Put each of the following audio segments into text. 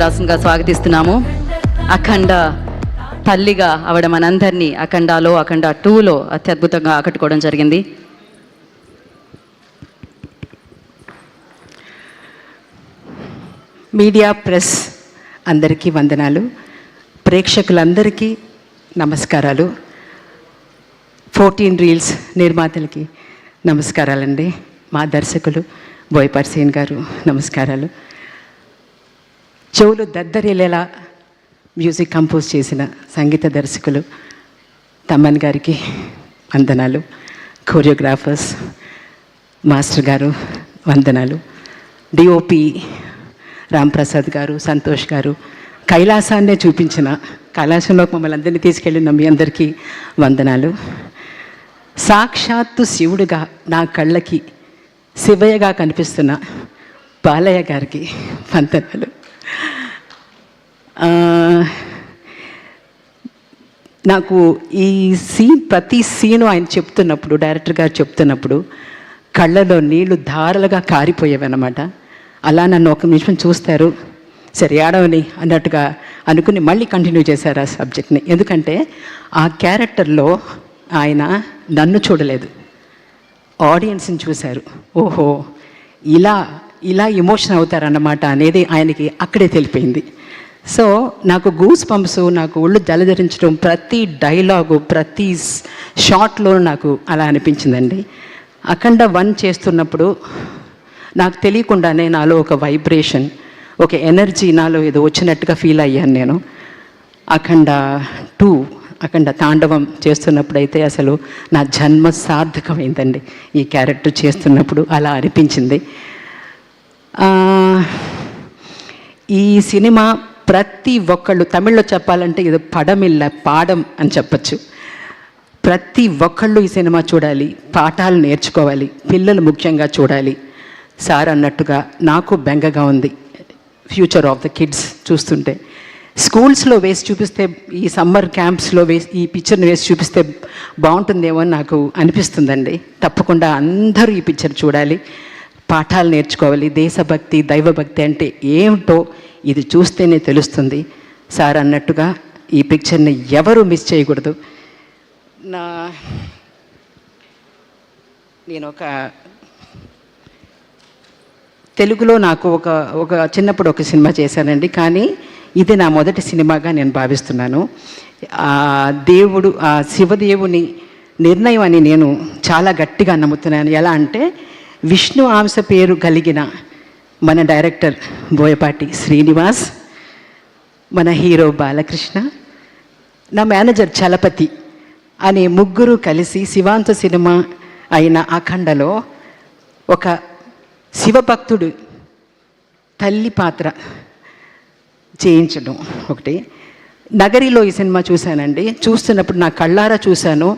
రాసంగా స్వాగతిస్తున్నాము. అఖండ తల్లిగా ఆవిడ మనందరినీ అఖండాలో అఖండ 2లో అత్యద్భుతంగా ఆకట్టుకోవడం జరిగింది. మీడియా ప్రెస్ అందరికీ వందనాలు, ప్రేక్షకులందరికీ నమస్కారాలు, 14 రీల్స్ నిర్మాతలకి నమస్కారాలండి, మా దర్శకులు బోయపాటి సీన్ గారు నమస్కారాలు, చెవులు దద్దరిల్లేలా మ్యూజిక్ కంపోజ్ చేసిన సంగీత దర్శకులు తమ్మన్ గారికి వందనాలు, కోరియోగ్రాఫర్స్ మాస్టర్ గారు వందనాలు, డిఓపి రాంప్రసాద్ గారు, సంతోష్ గారు, కైలాసాన్నే చూపించిన కైలాసంలోకి మమ్మల్ని అందరినీ తీసుకెళ్ళిన మీ అందరికీ వందనాలు, సాక్షాత్తు శివుడుగా నా కళ్ళకి శివయ్యగా కనిపిస్తున్న బాలయ్య గారికి వందనాలు. నాకు ఈ ప్రతి సీను ఆయన చెప్తున్నప్పుడు, డైరెక్టర్ గారు చెప్తున్నప్పుడు కళ్ళలో నీళ్లు ధారలుగా కారిపోయేవి అన్నమాట. అలా నన్ను ఒక నిమిషం చూస్తారు, సరే ఆడవని అన్నట్టుగా అనుకుని మళ్ళీ కంటిన్యూ చేశారు ఆ సబ్జెక్ట్ని. ఎందుకంటే ఆ క్యారెక్టర్లో ఆయన నన్ను చూడలేదు, ఆడియన్స్ని చూశారు. ఓహో, ఇలా ఎమోషన్ అవుతారన్నమాట అనేది ఆయనకి అక్కడే తెలిపోయింది. సో నాకు గూస్ పంప్స్, నాకు ఒళ్ళు జలధరించడం, ప్రతి డైలాగు ప్రతి షాట్లో నాకు అలా అనిపించిందండి. అఖండ 1 చేస్తున్నప్పుడు నాకు తెలియకుండానే నాలో ఒక వైబ్రేషన్, ఒక ఎనర్జీ నాలో ఏదో వచ్చినట్టుగా ఫీల్ అయ్యాను నేను. అఖండ 2 అఖండ తాండవం చేస్తున్నప్పుడు అయితే అసలు నా జన్మ సార్థకమైందండి. ఈ క్యారెక్టర్ చేస్తున్నప్పుడు అలా అనిపించింది. ఈ సినిమా ప్రతి ఒక్కళ్ళు, తమిళ్లో చెప్పాలంటే ఇది పడమిల్ల పాడం అని చెప్పచ్చు, ప్రతి ఒక్కళ్ళు ఈ సినిమా చూడాలి, పాఠాలు నేర్చుకోవాలి, పిల్లలు ముఖ్యంగా చూడాలి. సార్ అన్నట్టుగా నాకు బెంగగా ఉంది ఫ్యూచర్ ఆఫ్ ద కిడ్స్ చూస్తుంటే. స్కూల్స్లో వేసి చూపిస్తే, ఈ సమ్మర్ క్యాంప్స్లో వేసి ఈ పిక్చర్ని వేసి చూపిస్తే బాగుంటుందేమో అని నాకు అనిపిస్తుందండి. తప్పకుండా అందరూ ఈ పిక్చర్ చూడాలి, పాఠాలు నేర్చుకోవాలి. దేశభక్తి, దైవభక్తి అంటే ఏమిటో ఇది చూస్తేనే తెలుస్తుంది. సార్ అన్నట్టుగా ఈ పిక్చర్ని ఎవరు మిస్ చేయకూడదు. నేను ఒక తెలుగులో నాకు ఒక చిన్నప్పుడు ఒక సినిమా చేశానండి, కానీ ఇది నా మొదటి సినిమాగా నేను భావిస్తున్నాను. దేవుడు, శివదేవుని నిర్ణయం అని నేను చాలా గట్టిగా నమ్ముతున్నాను. ఎలా అంటే విష్ణు అంశ పేరు కలిగిన మన డైరెక్టర్ బోయపాటి శ్రీనివాస్, మన హీరో బాలకృష్ణ, నా మేనేజర్ చలపతి అనే ముగ్గురు కలిసి శివాంశ సినిమా అయిన అఖండలో ఒక శివభక్తుడు తల్లి పాత్ర చేయించడం ఒకటి. నగరిలో ఈ సినిమా చూశానండి. చూస్తున్నప్పుడు నా కళ్ళారా చూశాను.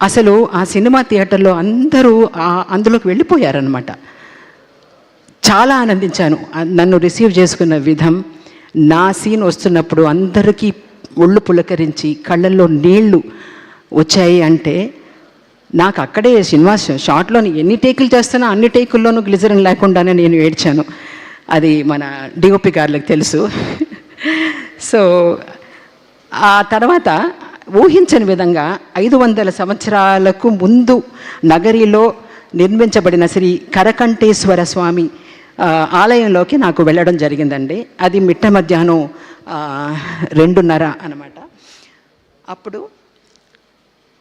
అసలు ఆ సినిమా థియేటర్లో అందరూ అందులోకి వెళ్ళిపోయారనమాట. చాలా ఆనందించాను నన్ను రిసీవ్ చేసుకున్న విధం. నా సీన్ వస్తున్నప్పుడు అందరికీ ఒళ్ళు పులకరించి కళ్ళల్లో నీళ్లు వచ్చాయి. అంటే నాకు అక్కడే సినిమా షార్ట్లోని ఎన్ని టేకులు చేస్తున్నా అన్ని టేకుల్లోనూ గ్లిజరిన్ లేకుండానే నేను ఏడ్చాను. అది మన డిఓపి గారులకు తెలుసు. సో ఆ తర్వాత ఊహించని విధంగా 500 సంవత్సరాలకు ముందు నగరిలో నిర్మించబడిన శ్రీ కరకంఠేశ్వర స్వామి ఆలయంలోకి నాకు వెళ్ళడం జరిగిందండి. అది మిట్ట మధ్యాహ్నం 2:30 అన్నమాట. అప్పుడు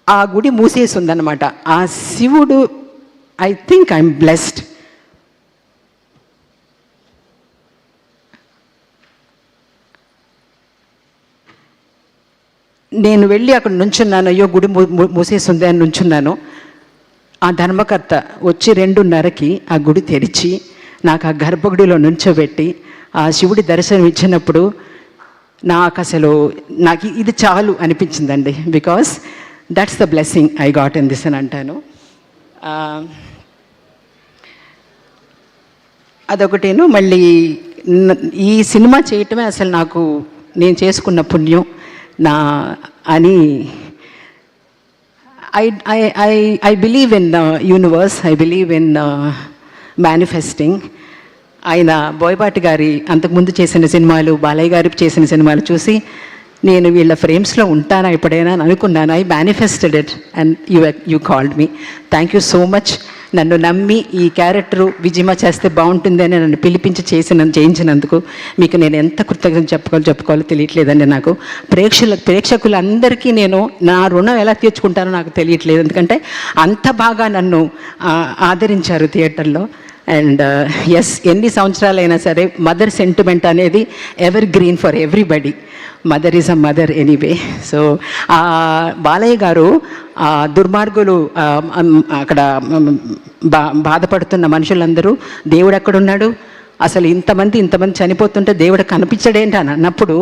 ఆ గుడి మూసేసి ఉందన్నమాట. ఆ శివుడు, ఐ థింక్ ఐఎమ్ బ్లెస్డ్. నేను వెళ్ళి అక్కడ నుంచున్నాను. అయ్యో గుడి మూసేస్తుంది అని నుంచున్నాను. ఆ ధర్మకర్త వచ్చి 2:30కి ఆ గుడి తెరిచి నాకు ఆ గర్భగుడిలో నుంచోబెట్టి ఆ శివుడి దర్శనం ఇచ్చినప్పుడు నాకు ఇది చాలు అనిపించిందండి. Because that's the blessing I got in this అని అంటాను. అదొకటేను. మళ్ళీ ఈ సినిమా చేయటమే అసలు నేను చేసుకున్న పుణ్యం అని. I believe in the universe, I believe in manifesting. ఆయన బోయపాటి గారి అంతకుముందు చేసిన సినిమాలు, బాలయ్య గారి చేసిన సినిమాలు చూసి నేను వీళ్ళ ఫ్రేమ్స్లో ఉంటానా ఎప్పుడైనా అని అనుకున్నాను. I manifested it and you called me. Thank you so much. నన్ను నమ్మి ఈ క్యారెక్టరు విజయమ చేస్తే బాగుంటుందని నన్ను పిలిపించి చేయించినందుకు మీకు నేను ఎంత కృతజ్ఞత చెప్పుకోవాలో తెలియట్లేదండి నాకు. ప్రేక్షకులందరికీ నేను నా రుణం ఎలా తీర్చుకుంటానో నాకు తెలియట్లేదు. ఎందుకంటే అంత బాగా నన్ను ఆదరించారు థియేటర్లో. అండ్ ఎస్, ఎన్ని సంవత్సరాలైనా సరే మదర్ సెంటిమెంట్ అనేది ever green for everybody. Mother is a mother anyway. So Balayya గారు దుర్మార్గులు అక్కడ బాధపడుతున్న మనుషులందరూ దేవుడు ఎక్కడున్నాడు, అసలు ఇంతమంది చనిపోతుంటే దేవుడు కనిపించడేంటి అని అన్నప్పుడు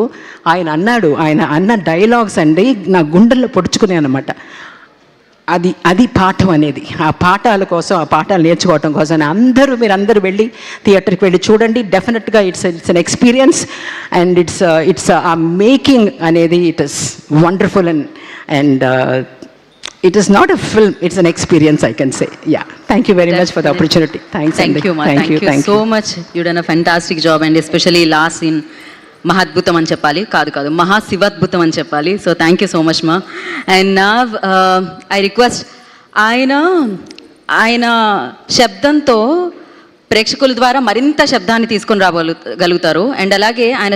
ఆయన అన్నాడు, ఆయన అన్న డైలాగ్స్ అండి నా గుండెల్లో పొడుచుకునే అనమాట. అది పాఠం అనేది. ఆ పాఠాల కోసం, ఆ పాఠాలు నేర్చుకోవటం కోసం మీరందరూ వెళ్ళి థియేటర్కి వెళ్ళి చూడండి. డెఫినెట్గా it's an experience and it's ఆ మేకింగ్ అనేది it is wonderful and it is not a film, it's an experience, I can say. Yeah, thank you very much for the opportunity. Thanks. Thank you, ma. Thank you so much. You done a fantastic job, and especially last scene మహాద్భుతం అని చెప్పాలి, కాదు మహాశివాద్భుతం అని చెప్పాలి. So thank you so much మా. And నా I request, ఆయన శబ్దంతో ప్రేక్షకుల ద్వారా మరింత శబ్దాన్ని తీసుకొని రాగలుగుతారు. అండ్ అలాగే ఆయన